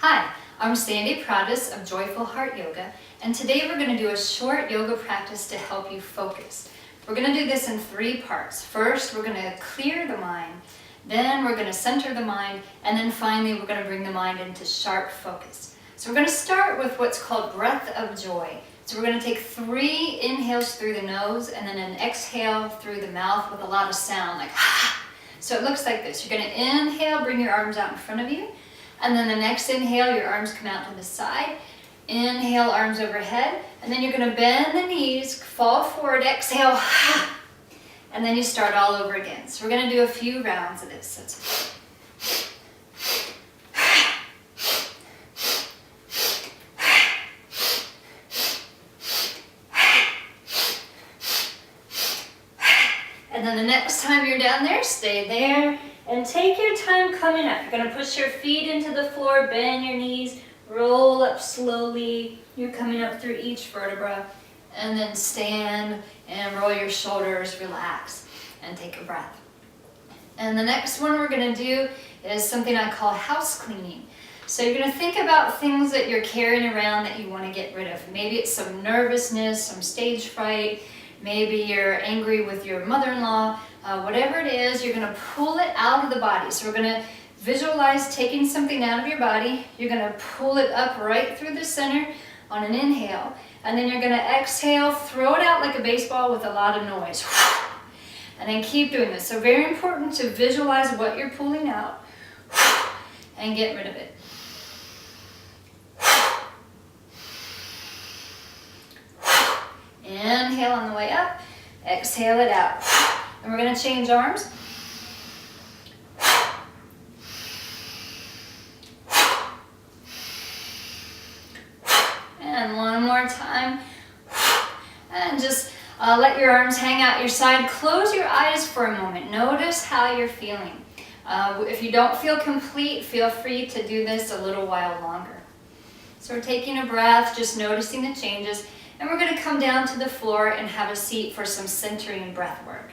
Hi, I'm Sandy Pradas of Joyful Heart Yoga, and today we're going to do a short yoga practice to help you focus. We're going to do this in 3 parts. First, we're going to clear the mind, then we're going to center the mind, and then finally we're going to bring the mind into sharp focus. So we're going to start with what's called breath of joy. So we're going to take 3 inhales through the nose and then an exhale through the mouth with a lot of sound, like ha. So it looks like this. You're going to inhale, bring your arms out in front of you. And then the next inhale, your arms come out to the side. Inhale, arms overhead. And then you're going to bend the knees, fall forward, exhale, and then you start all over again. So we're going to do a few rounds of this. And then the next time you're down there, stay there. And take your time coming up. You're going to push your feet into the floor, bend your knees, roll up slowly. You're coming up through each vertebra. And then stand and roll your shoulders, relax, and take a breath. And the next one we're going to do is something I call house cleaning. So you're going to think about things that you're carrying around that you want to get rid of. Maybe it's some nervousness, some stage fright. Maybe you're angry with your mother-in-law. Whatever it is, you're going to pull it out of the body. So we're going to visualize taking something out of your body. You're going to pull it up right through the center on an inhale. And then you're going to exhale, throw it out like a baseball with a lot of noise. And then keep doing this. So very important to visualize what you're pulling out and get rid of it. Inhale on the way up, exhale it out. And we're going to change arms. And one more time. And just let your arms hang out your side. Close your eyes for a moment. Notice how you're feeling. If you don't feel complete, feel free to do this a little while longer. So we're taking a breath, just noticing the changes. And we're going to come down to the floor and have a seat for some centering breath work.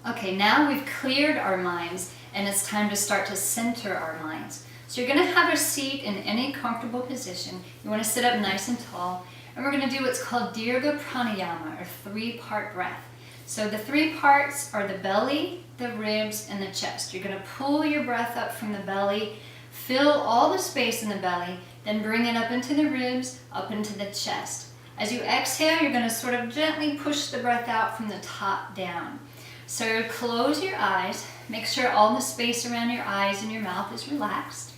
Okay, now we've cleared our minds and it's time to start to center our minds. So you're going to have a seat in any comfortable position. You want to sit up nice and tall. And we're going to do what's called Dirga Pranayama, or 3-part breath. So the 3 parts are the belly, the ribs, and the chest. You're going to pull your breath up from the belly, fill all the space in the belly, then bring it up into the ribs, up into the chest. As you exhale, you're going to sort of gently push the breath out from the top down. So close your eyes, make sure all the space around your eyes and your mouth is relaxed.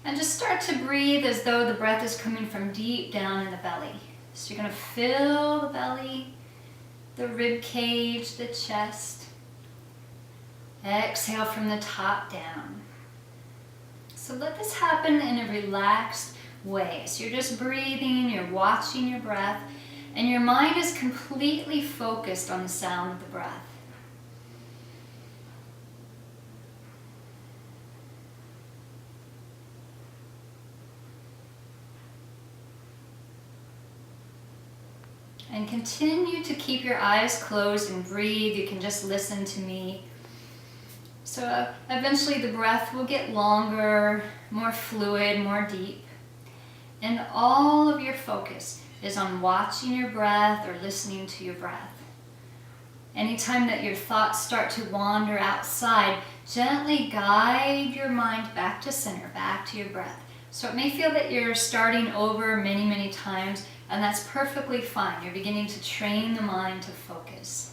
And just start to breathe as though the breath is coming from deep down in the belly. So you're going to fill the belly, the rib cage, the chest. Exhale from the top down. So let this happen in a relaxed way. So you're just breathing, you're watching your breath, and your mind is completely focused on the sound of the breath. And continue to keep your eyes closed and breathe. You can just listen to me. So eventually the breath will get longer, more fluid, more deep. And all of your focus is on watching your breath or listening to your breath. Anytime that your thoughts start to wander outside, gently guide your mind back to center, back to your breath. So it may feel that you're starting over many, many times, and that's perfectly fine. You're beginning to train the mind to focus.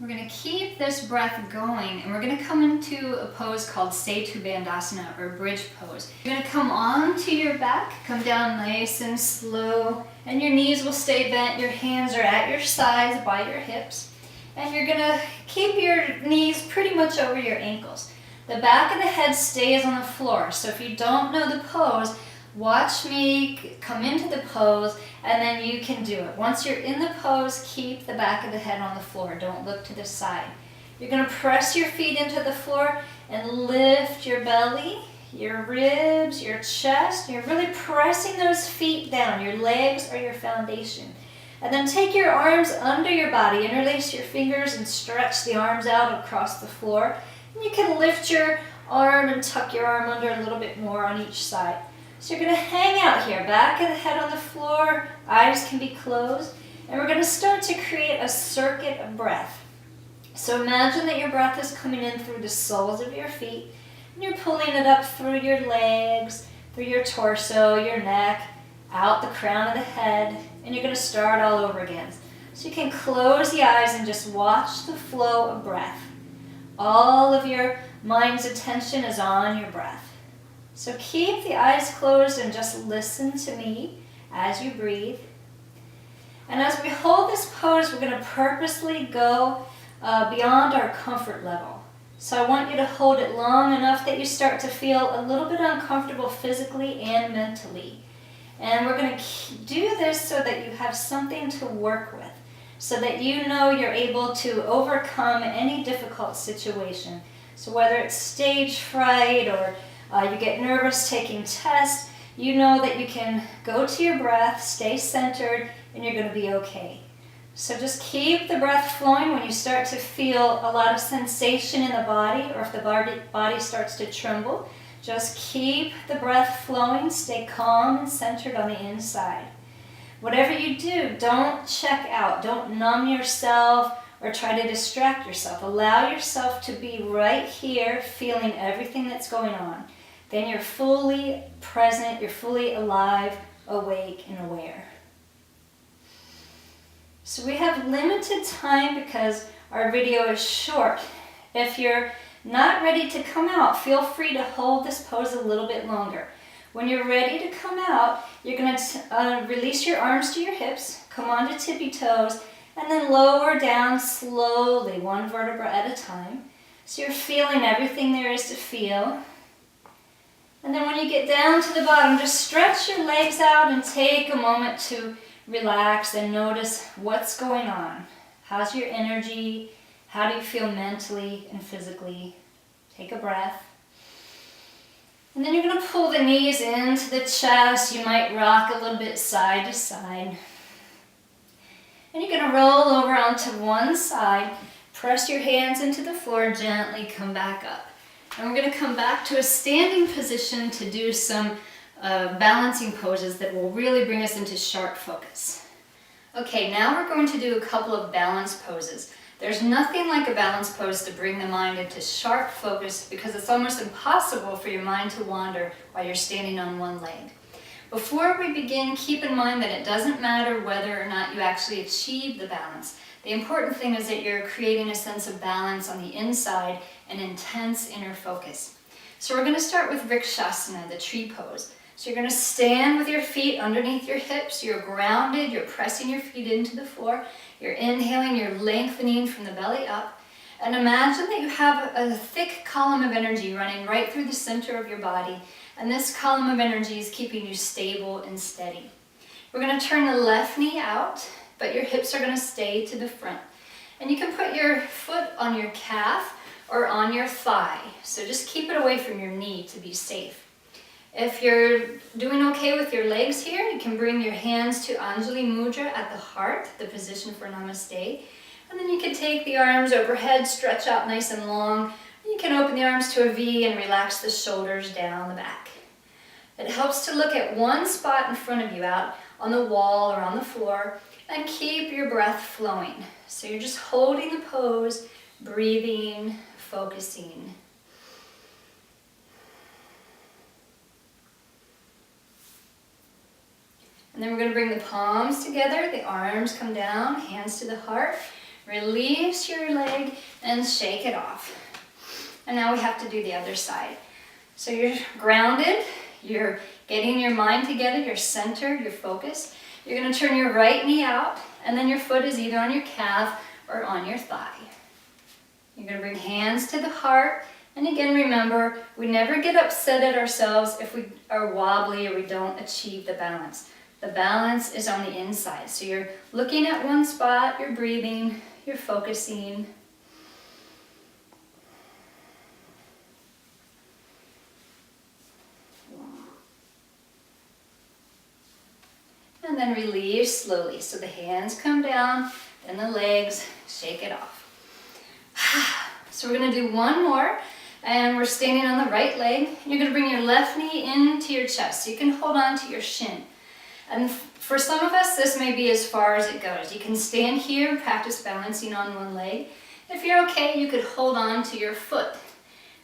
We're going to keep this breath going, and we're going to come into a pose called Setu Bandhasana, or bridge pose. You're going to come onto your back, come down nice and slow, and your knees will stay bent. Your hands are at your sides by your hips, and you're going to keep your knees pretty much over your ankles. The back of the head stays on the floor, so if you don't know the pose, Watch me come into the pose, and then you can do it. Once you're in the pose, keep the back of the head on the floor. Don't look to the side. You're going to press your feet into the floor and lift your belly, your ribs, your chest. You're really pressing those feet down. Your legs are your foundation. And then take your arms under your body, interlace your fingers and stretch the arms out across the floor. And you can lift your arm and tuck your arm under a little bit more on each side. So you're going to hang out here, back of the head on the floor, eyes can be closed, and we're going to start to create a circuit of breath. So imagine that your breath is coming in through the soles of your feet, and you're pulling it up through your legs, through your torso, your neck, out the crown of the head, and you're going to start all over again. So you can close the eyes and just watch the flow of breath. All of your mind's attention is on your breath. So keep the eyes closed and just listen to me as you breathe. And as we hold this pose, we're going to purposely go beyond our comfort level. So I want you to hold it long enough that you start to feel a little bit uncomfortable physically and mentally. And we're going to do this so that you have something to work with, so that you know you're able to overcome any difficult situation. So whether it's stage fright or you get nervous taking tests, you know that you can go to your breath, stay centered, and you're going to be okay. So just keep the breath flowing. When you start to feel a lot of sensation in the body, or if the body starts to tremble, just keep the breath flowing, stay calm and centered on the inside. Whatever you do, don't check out, don't numb yourself or try to distract yourself. Allow yourself to be right here, feeling everything that's going on. Then you're fully present, you're fully alive, awake, and aware. So we have limited time because our video is short. If you're not ready to come out, feel free to hold this pose a little bit longer. When you're ready to come out, you're going to release your arms to your hips, come onto tippy toes, and then lower down slowly, one vertebra at a time. So you're feeling everything there is to feel. And then when you get down to the bottom, just stretch your legs out and take a moment to relax and notice what's going on. How's your energy? How do you feel mentally and physically? Take a breath. And then you're going to pull the knees into the chest. You might rock a little bit side to side. And you're going to roll over onto one side. Press your hands into the floor, gently come back up. And we're going to come back to a standing position to do some balancing poses that will really bring us into sharp focus. Okay, now we're going to do a couple of balance poses. There's nothing like a balance pose to bring the mind into sharp focus because it's almost impossible for your mind to wander while you're standing on one leg. Before we begin, keep in mind that it doesn't matter whether or not you actually achieve the balance. The important thing is that you're creating a sense of balance on the inside and intense inner focus. So we're going to start with Vrikshasana, the tree pose. So you're going to stand with your feet underneath your hips. You're grounded. You're pressing your feet into the floor. You're inhaling. You're lengthening from the belly up. And imagine that you have a thick column of energy running right through the center of your body. And this column of energy is keeping you stable and steady. We're going to turn the left knee out, but your hips are going to stay to the front. And you can put your foot on your calf or on your thigh. So just keep it away from your knee to be safe. If you're doing okay with your legs here, you can bring your hands to Anjali Mudra at the heart, the position for Namaste. And then you can take the arms overhead, stretch out nice and long. You can open the arms to a V and relax the shoulders down the back. It helps to look at one spot in front of you, out on the wall or on the floor, and keep your breath flowing. So you're just holding the pose, breathing, focusing. And then we're going to bring the palms together, the arms come down, hands to the heart. Release your leg and shake it off. And now we have to do the other side. So you're grounded, you're getting your mind together, you're centered, you're focused. You're going to turn your right knee out, and then your foot is either on your calf or on your thigh. You're going to bring hands to the heart. And again, remember, we never get upset at ourselves if we are wobbly or we don't achieve the balance. The balance is on the inside. So you're looking at one spot, you're breathing, you're focusing. then release slowly. So the hands come down, then the legs, shake it off. So we're gonna do one more, and we're standing on the right leg. You're gonna bring your left knee into your chest, so you can hold on to your shin. And for some of us, this may be as far as it goes. You can stand here and practice balancing on one leg. If you're okay, you could hold on to your foot.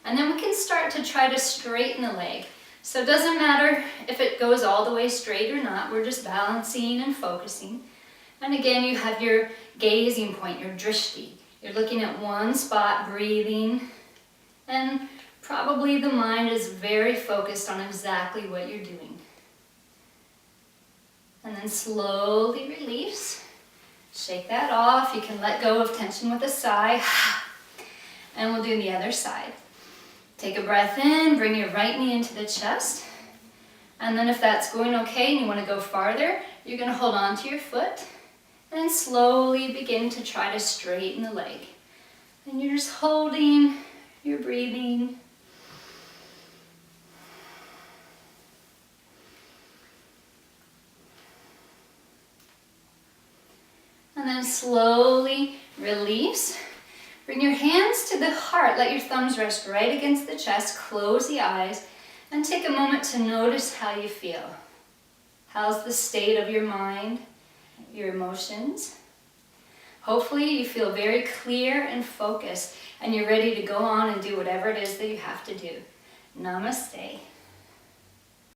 And then we can start to try to straighten the leg. So it doesn't matter if it goes all the way straight or not, we're just balancing and focusing. And again, you have your gazing point, your drishti. You're looking at one spot, breathing, and probably the mind is very focused on exactly what you're doing. And then slowly release. Shake that off. You can let go of tension with a sigh. And we'll do the other side. Take a breath in, bring your right knee into the chest. And then if that's going okay and you want to go farther, you're going to hold on to your foot and slowly begin to try to straighten the leg. And you're just holding, you're breathing. And then slowly release. Bring your hands to the heart. Let your thumbs rest right against the chest. Close the eyes and take a moment to notice how you feel. How's the state of your mind, your emotions? Hopefully you feel very clear and focused and you're ready to go on and do whatever it is that you have to do. Namaste.